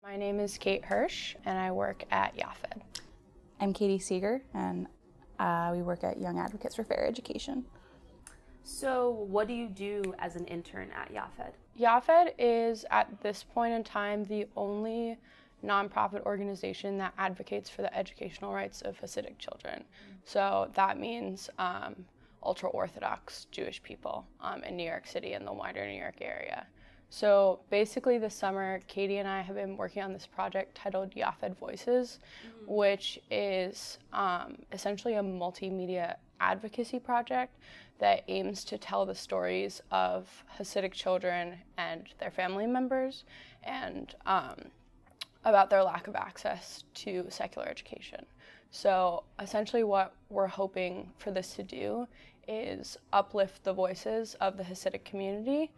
My name is Hirsch, and I work at YAFFED. I'm Caty Seger, and we work at Young Advocates for Fair Education. So what do you do as an intern at YAFFED? YAFFED is, at this point in time, the only nonprofit organization that advocates for the educational rights of Hasidic children. So that means ultra-Orthodox Jewish people in New York City and the wider New York area. So basically this summer, Caty and I have been working on this project titled YAFFED Voices, which is essentially a multimedia advocacy project that aims to tell the stories of Hasidic children and their family members and about their lack of access to secular education. So essentially what we're hoping for this to do is uplift the voices of the Hasidic community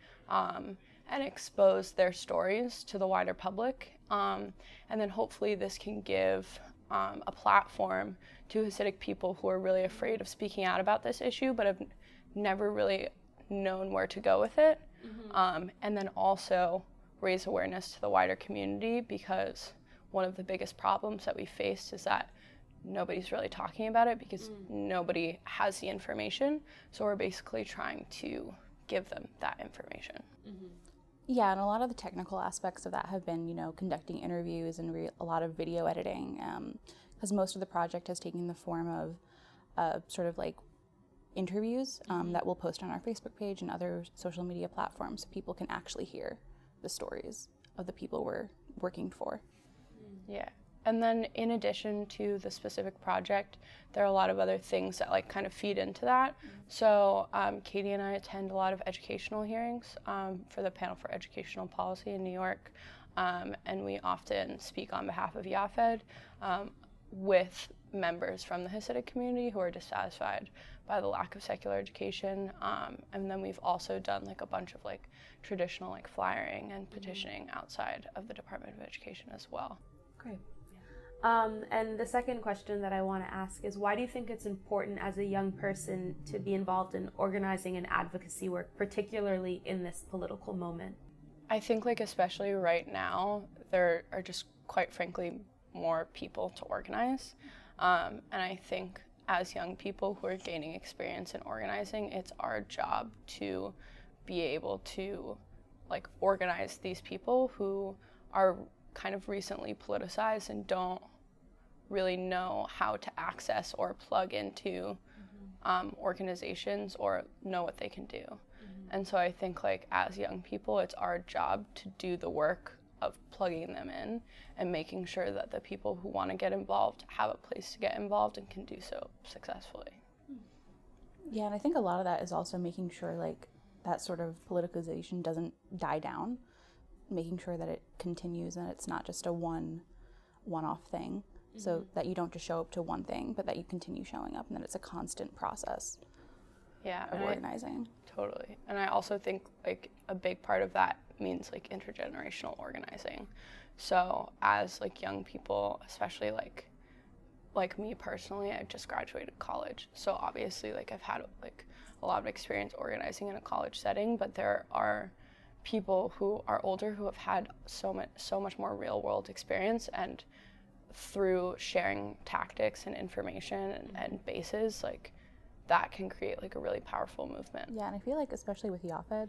and expose their stories to the wider public. And then hopefully this can give a platform to Hasidic people who are really afraid of speaking out about this issue but have never really known where to go with it. And then also raise awareness to the wider community, because one of the biggest problems that we faced is that nobody's really talking about it because nobody has the information. So we're basically trying to give them that information. Yeah, and a lot of the technical aspects of that have been, conducting interviews and a lot of video editing, because most of the project has taken the form of sort of like interviews that we'll post on our Facebook page and other social media platforms so people can actually hear the stories of the people we're working for. Yeah. And then in addition to the specific project, there are a lot of other things that kind of feed into that. So Caty and I attend a lot of educational hearings for the Panel for Educational Policy in New York. And we often speak on behalf of YAFFED with members from the Hasidic community who are dissatisfied by the lack of secular education. And then we've also done a bunch of traditional flyering and petitioning outside of the Department of Education as well. Great. And the second question that I want to ask is, why do you think it's important as a young person to be involved in organizing and advocacy work, particularly in this political moment? I think especially right now, there are just quite frankly more people to organize. And I think as young people who are gaining experience in organizing, it's our job to be able to organize these people who are kind of recently politicized and don't really know how to access or plug into organizations or know what they can do. And so I think as young people, it's our job to do the work of plugging them in and making sure that the people who want to get involved have a place to get involved and can do so successfully. Yeah, and I think a lot of that is also making sure that sort of politicization doesn't die down, making sure that it continues and it's not just a one-off thing, so that you don't just show up to one thing, but that you continue showing up and that it's a constant process of organizing. Totally. And I also think a big part of that means intergenerational organizing. So as young people, especially like me personally, I just graduated college. So obviously I've had a lot of experience organizing in a college setting, but there are people who are older who have had so much more real world experience, and through sharing tactics and information and bases, that can create a really powerful movement. Yeah, and I feel especially with YAFFED,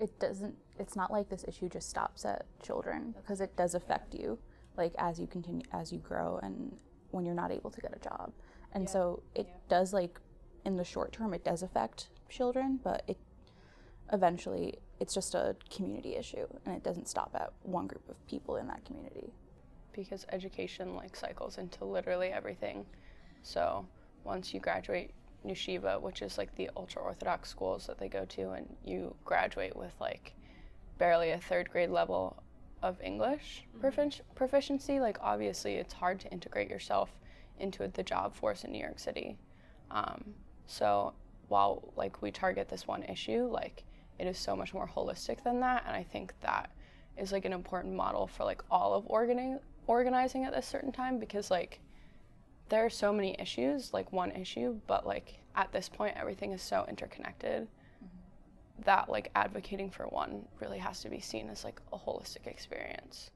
it's not this issue just stops at children, because it does affect you as you grow and when you're not able to get a job. And so it does in the short term it does affect children, but it eventually it's just a community issue and it doesn't stop at one group of people in that community. Because education cycles into literally everything. So once you graduate yeshiva, which is the ultra-Orthodox schools that they go to, and you graduate with barely a third grade level of English proficiency, obviously it's hard to integrate yourself into the job force in New York City. So while we target this one issue, it is so much more holistic than that, and I think that is an important model for all of organizing at this certain time, because there are so many issues, one issue, but at this point everything is so interconnected that advocating for one really has to be seen as a holistic experience.